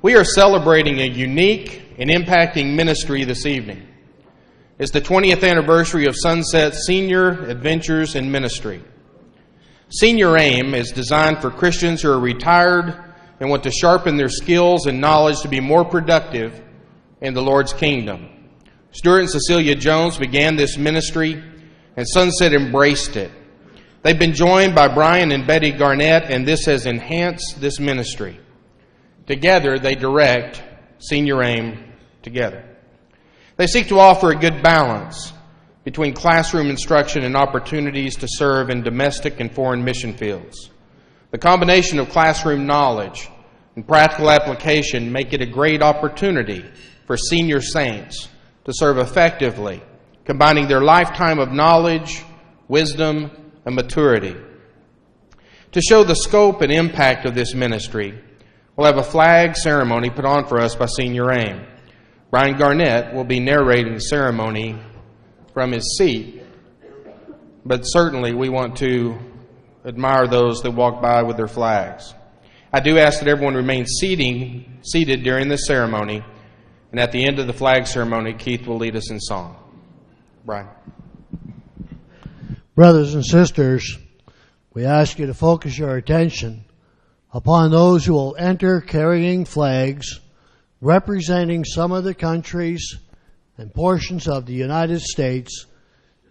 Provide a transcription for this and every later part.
We are celebrating a unique and impacting ministry this evening. It's the 20th anniversary of Sunset Senior Adventures in Ministry. Senior AIM is designed for Christians who are retired and want to sharpen their skills and knowledge to be more productive in the Lord's kingdom. Stuart and Cecilia Jones began this ministry, and Sunset embraced it. They've been joined by Brian and Betty Garnett, and this has enhanced this ministry. Together, they direct Senior AIM together. They seek to offer a good balance between classroom instruction and opportunities to serve in domestic and foreign mission fields. The combination of classroom knowledge and practical application make it a great opportunity for senior saints to serve effectively, combining their lifetime of knowledge, wisdom, and maturity. To show the scope and impact of this ministry, we'll have a flag ceremony put on for us by Senior AIM. Brian Garnett will be narrating the ceremony from his seat, but certainly we want to admire those that walk by with their flags. I do ask that everyone remain seated during this ceremony, and at the end of the flag ceremony, Keith will lead us in song. Brian. Brothers and sisters, we ask you to focus your attention upon those who will enter carrying flags representing some of the countries and portions of the United States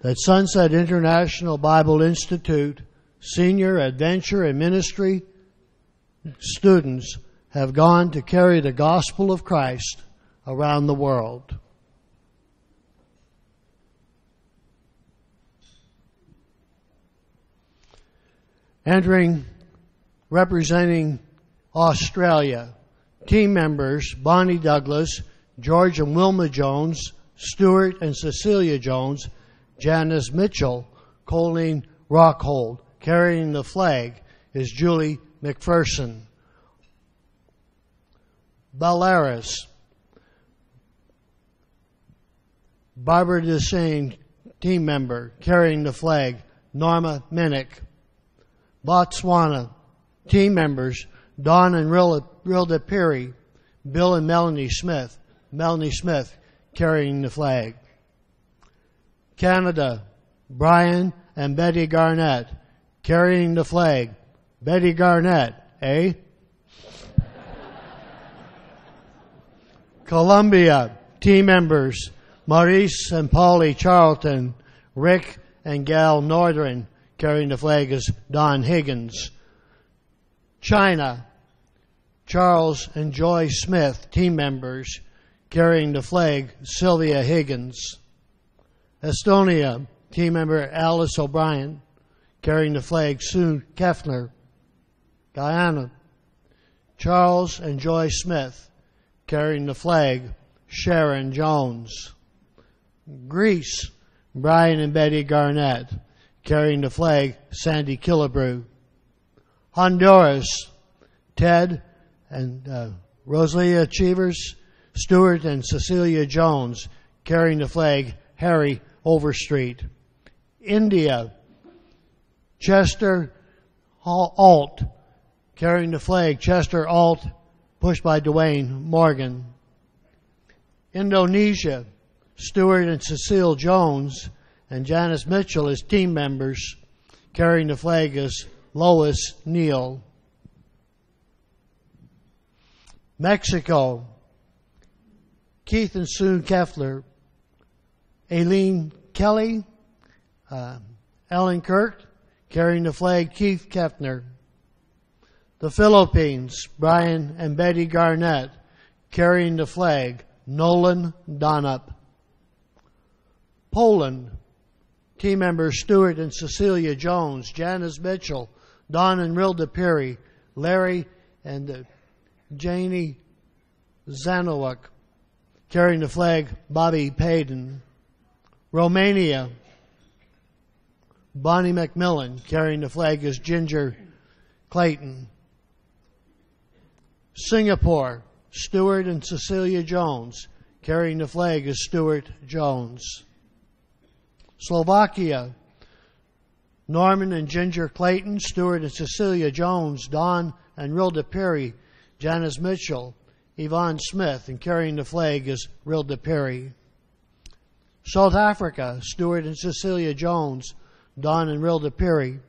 that Sunset International Bible Institute Senior Adventure and Ministry students have gone to carry the gospel of Christ around the world. Entering, representing Australia, team members Bonnie Douglas, George and Wilma Jones, Stuart and Cecilia Jones, Janice Mitchell, Colleen Rockhold. Carrying the flag is Julie McPherson. Belarus, Barbara Desane, team member, carrying the flag, Norma Minnick. Botswana, team members, Don and Rilda Perry, Bill and Melanie Smith. Melanie Smith carrying the flag. Canada, Brian and Betty Garnett carrying the flag. Betty Garnett, eh? Colombia, team members, Maurice and Polly Charlton, Rick and Gal Northern carrying the flag is Don Higgins. China, Charles and Joy Smith, team members, carrying the flag, Sylvia Higgins. Estonia, team member Alice O'Brien, carrying the flag, Sue Kefner. Guyana, Charles and Joy Smith, carrying the flag, Sharon Jones. Greece, Brian and Betty Garnett, carrying the flag, Sandy Killebrew. Honduras, Ted and Rosalia Cheevers, Stuart and Cecilia Jones, carrying the flag, Harry Overstreet. India, Chester Alt, carrying the flag, Chester Alt, pushed by Dwayne Morgan. Indonesia, Stuart and Cecile Jones and Janice Mitchell as team members, carrying the flag as Lois Neal. Mexico, Keith and Sue Keffler, Aileen Kelly, Ellen Kirk, carrying the flag, Keith Kefner. The Philippines, Brian and Betty Garnett, carrying the flag, Nolan Donup. Poland, team members Stuart and Cecilia Jones, Janice Mitchell, Don and Rilda Perry, Larry and Janie Zanowak, carrying the flag, Bobby Payden. Romania, Bonnie McMillan, carrying the flag is Ginger Clayton. Singapore, Stuart and Cecilia Jones, carrying the flag is Stuart Jones. Slovakia, Norman and Ginger Clayton, Stuart and Cecilia Jones, Don and Rilda Perry, Janice Mitchell. Yvonne Smith, and carrying the flag is Rilda Perry. South Africa, Stuart and Cecilia Jones, Don and Rilda Perry,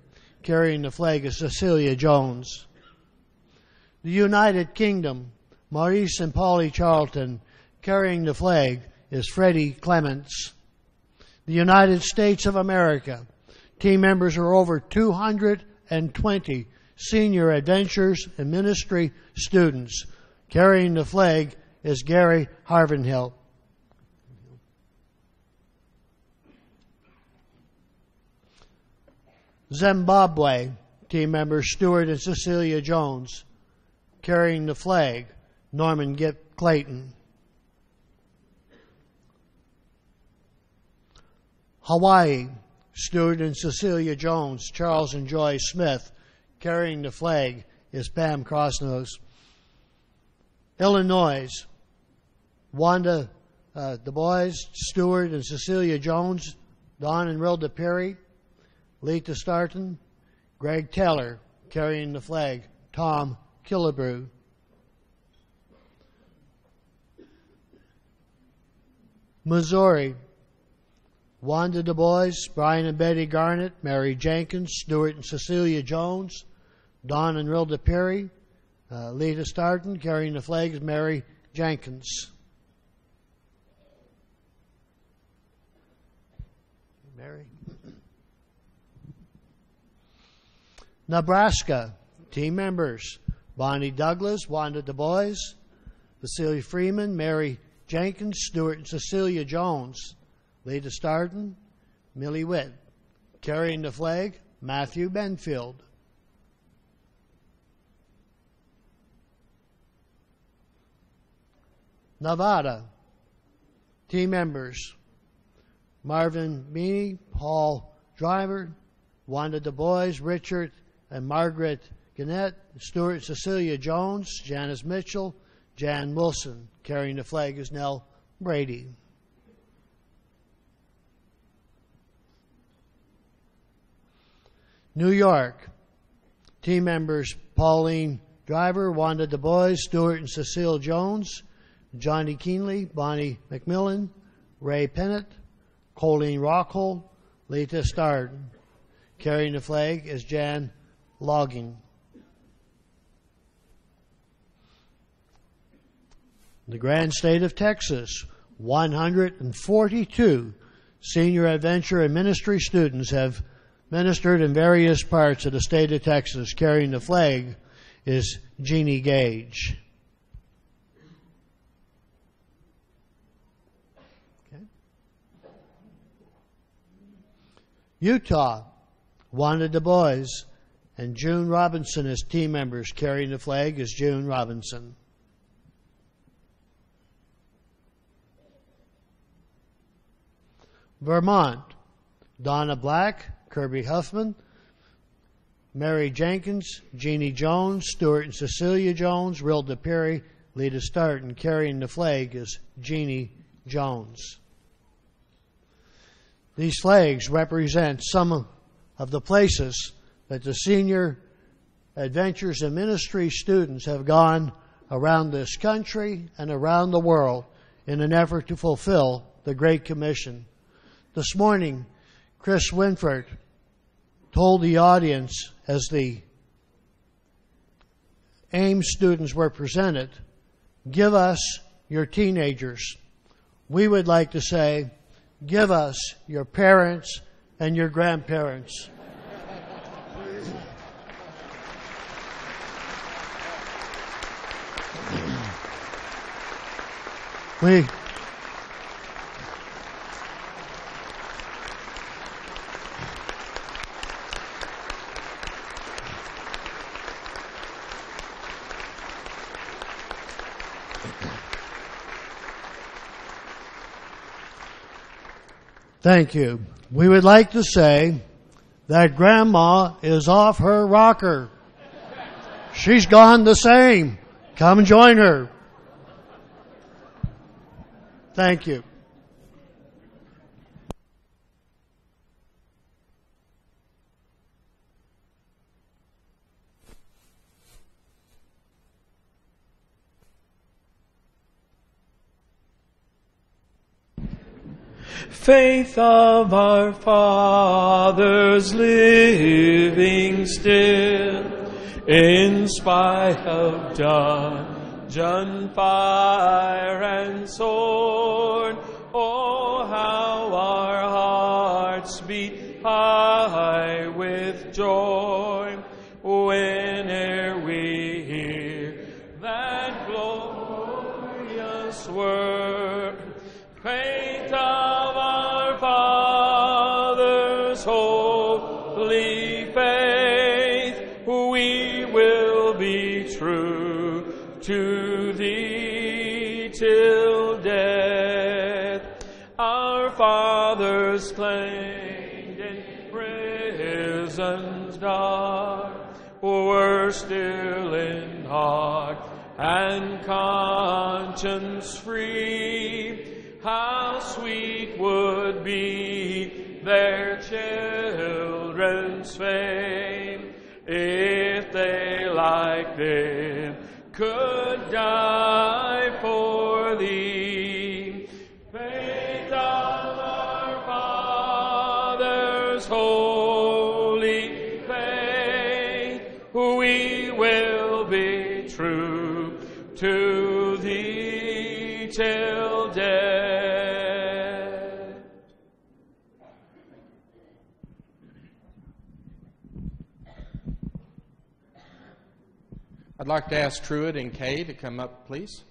carrying the flag is Cecilia Jones. The United Kingdom, Maurice and Polly Charlton, carrying the flag is Freddie Clements. The United States of America, team members are over 220 senior adventures and ministry students. Carrying the flag is Gary Harvenhill. Zimbabwe, team members Stuart and Cecilia Jones. Carrying the flag, Norman Gipp Clayton. Hawaii, Stuart and Cecilia Jones, Charles and Joy Smith. Carrying the flag is Pam Crossnose. Illinois, Wanda Du Bois, Stuart and Cecilia Jones, Don and Rilda Perry, Lita Starton, Greg Taylor. Carrying the flag, Tom Killebrew. Missouri, Wanda Du Bois, Brian and Betty Garnett, Mary Jenkins, Stuart and Cecilia Jones, Don and Rilda Perry, Lita Starton. Carrying the flag is Mary Jenkins. Mary. Nebraska, team members Bonnie Douglas, Wanda Du Bois, Cecilia Freeman, Mary Jenkins, Stuart and Cecilia Jones, Lita Starton, Millie Witt. Carrying the flag, Matthew Benfield. Nevada, team members Marvin Meany, Paul Driver, Wanda Du Bois, Richard and Margaret Gannett, Stuart and Cecilia Jones, Janice Mitchell, Jan Wilson. Carrying the flag is Nell Brady. New York, team members Pauline Driver, Wanda Du Bois, Stuart and Cecile Jones, Johnny Keenley, Bonnie McMillan, Ray Pennant, Colleen Rockhold, Lita Starden. Carrying the flag is Jan Logging. The grand state of Texas, 142 senior adventure and ministry students have ministered in various parts of the state of Texas. Carrying the flag is Jeannie Gage. Okay. Utah, Wanda Du Bois and June Robinson as team members. Carrying the flag is June Robinson. Vermont, Donna Black, Kirby Huffman, Mary Jenkins, Jeannie Jones, Stuart and Cecilia Jones, Rilda Perry, Lita Starton. Carrying the flag is Jeannie Jones. These flags represent some of the places that the senior adventures and ministry students have gone around this country and around the world in an effort to fulfill the Great Commission. This morning, Chris Winford told the audience as the AIM students were presented, give us your teenagers. We would like to say, give us your parents and your grandparents. Thank you. We would like to say that Grandma is off her rocker. She's gone the same. Come join her. Thank you. faith of our fathers living still, in spite of dungeon, fire, and sword. Oh, how our hearts beat high with joy whene'er we hear that glorious word. Faith of our fathers, holy faith, we will be true to thee till death. Our fathers claimed in prisons dark, were still in heart and conscience free. How sweet would be their children's fame if they like them could die for thee. Faith of our fathers, holy faith, we will be true to thee till death. I'd like to ask Truett and Kay to come up, please.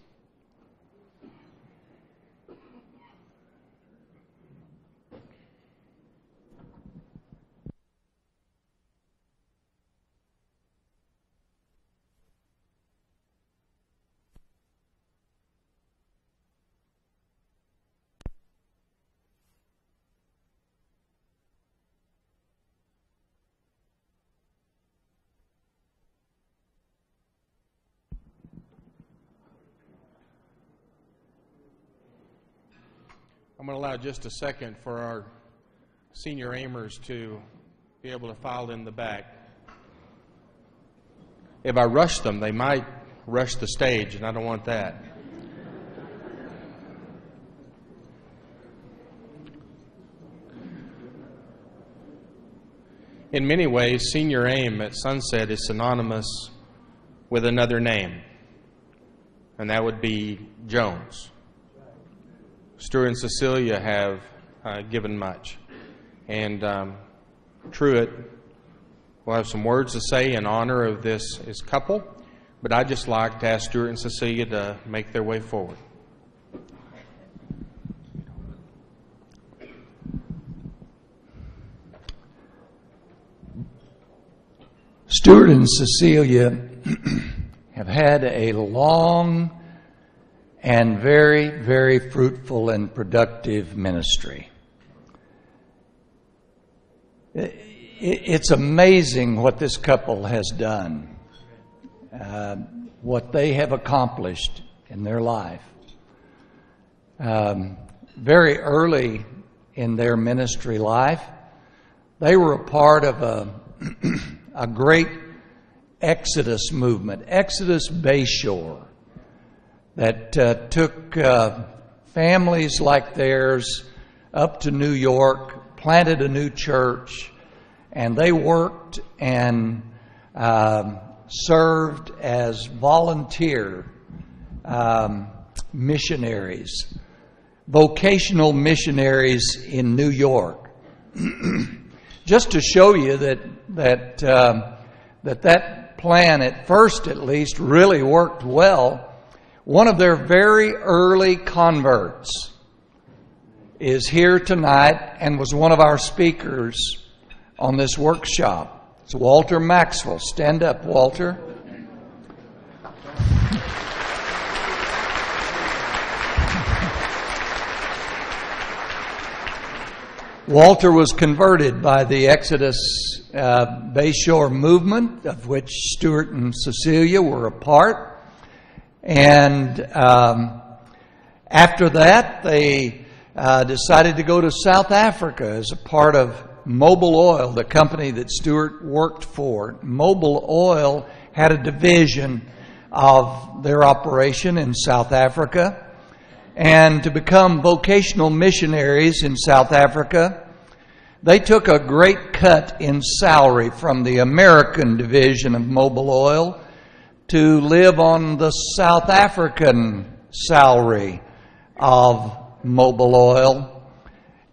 I'm going to allow just a second for our senior aimers to be able to file in the back. If I rush them, they might rush the stage, and I don't want that. In many ways, senior aim at Sunset is synonymous with another name, and that would be Jones. Stuart and Cecilia have given much. And Truett will have some words to say in honor of this couple, but I'd just like to ask Stuart and Cecilia to make their way forward. Stuart and Cecilia have had a long and very, very fruitful and productive ministry. It's amazing what this couple has done, what they have accomplished in their life. Very early in their ministry life, they were a part of a great Exodus movement, Exodus Bayshore, that took families like theirs up to New York, planted a new church, and they worked and served as volunteer missionaries, vocational missionaries in New York. Just to show you that plan, at first at least, really worked well. One of their very early converts is here tonight and was one of our speakers on this workshop. It's Walter Maxwell. Stand up, Walter. Walter was converted by the Exodus Bayshore movement, of which Stuart and Cecilia were a part. And after that, they decided to go to South Africa as a part of Mobil Oil, the company that Stuart worked for. Mobil Oil had a division of their operation in South Africa. and to become vocational missionaries in South Africa. They took a great cut in salary from the American division of Mobil Oil to live on the South African salary of Mobil Oil.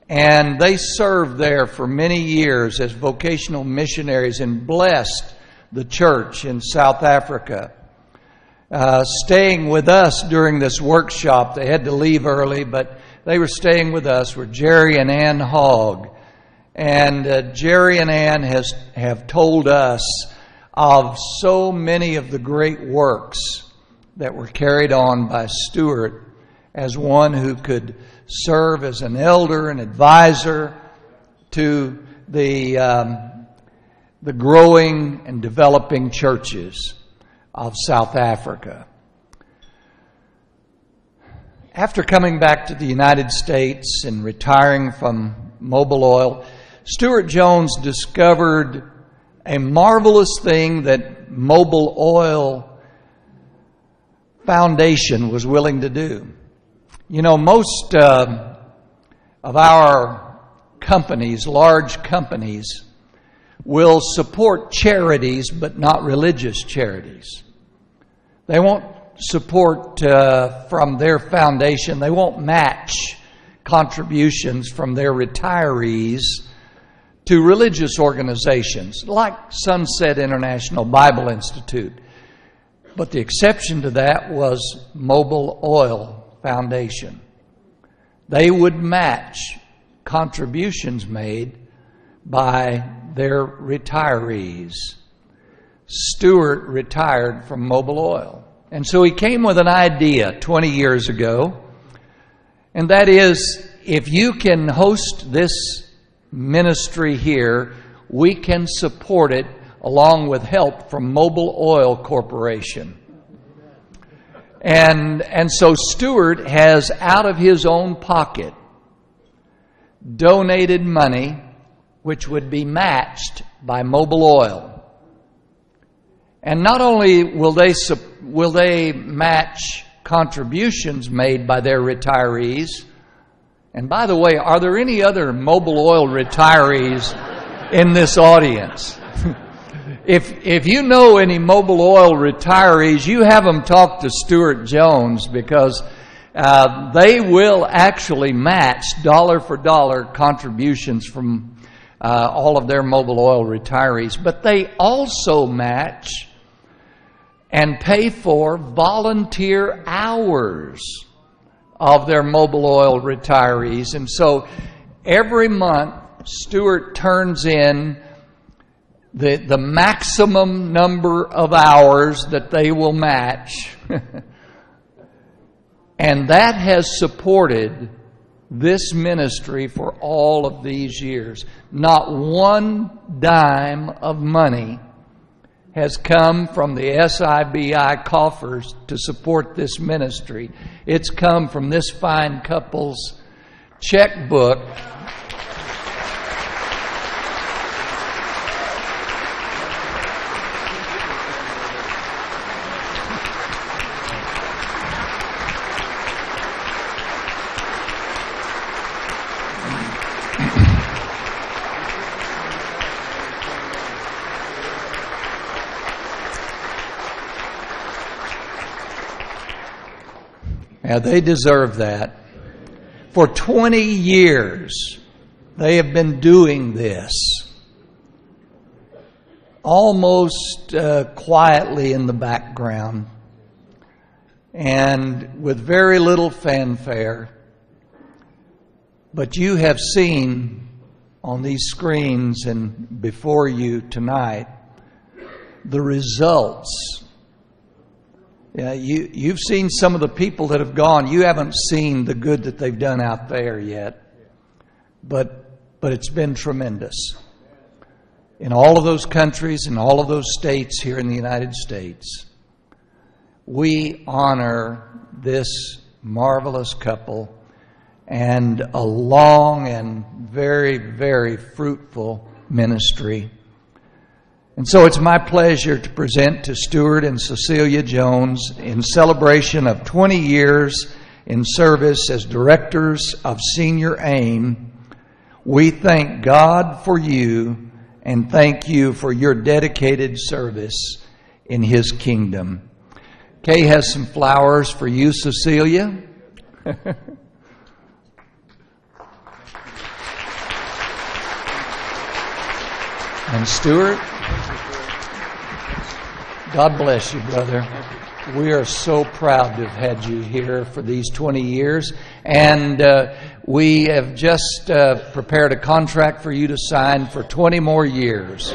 And they served there for many years as vocational missionaries and blessed the church in South Africa. Staying with us during this workshop, they had to leave early, but they were staying with us, were Jerry and Ann Hogg. And Jerry and Ann have told us of so many of the great works that were carried on by Stuart as one who could serve as an elder and advisor to the growing and developing churches of South Africa. After coming back to the United States and retiring from Mobil Oil, Stuart Jones discovered a marvelous thing that Mobil Oil Foundation was willing to do. You know, most of our companies, large companies, will support charities but not religious charities. They won't support from their foundation. They won't match contributions from their retirees to religious organizations like Sunset International Bible Institute. But the exception to that was Mobil Oil Foundation. They would match contributions made by their retirees. Stuart retired from Mobil Oil. And so he came with an idea 20 years ago, and that is, if you can host this ministry here, we can support it along with help from Mobil Oil Corporation. And so Stuart has, out of his own pocket, donated money which would be matched by Mobil Oil. And not only will they match contributions made by their retirees. And by the way, are there any other Mobil Oil retirees in this audience? If you know any Mobil Oil retirees, you have them talk to Stuart Jones, because they will actually match dollar for dollar contributions from all of their Mobil Oil retirees. But they also match and pay for volunteer hours of their Mobil Oil retirees. And so every month, Stuart turns in the maximum number of hours that they will match. And that has supported this ministry for all of these years. Not one dime of money has come from the SIBI coffers to support this ministry. It's come from this fine couple's checkbook. Now, they deserve that. For 20 years, they have been doing this, almost quietly in the background, and with very little fanfare. But you have seen on these screens and before you tonight the results. Yeah, you've seen some of the people that have gone. You haven't seen the good that they've done out there yet. But it's been tremendous. In all of those countries, in all of those states here in the United States, we honor this marvelous couple and a long and very, very fruitful ministry. And so it's my pleasure to present to Stuart and Cecilia Jones, in celebration of 20 years in service as directors of Senior AIM. We thank God for you and thank you for your dedicated service in His kingdom. Kay has some flowers for you, Cecilia. And Stuart, God bless you, brother. We are so proud to have had you here for these 20 years. And we have just prepared a contract for you to sign for 20 more years.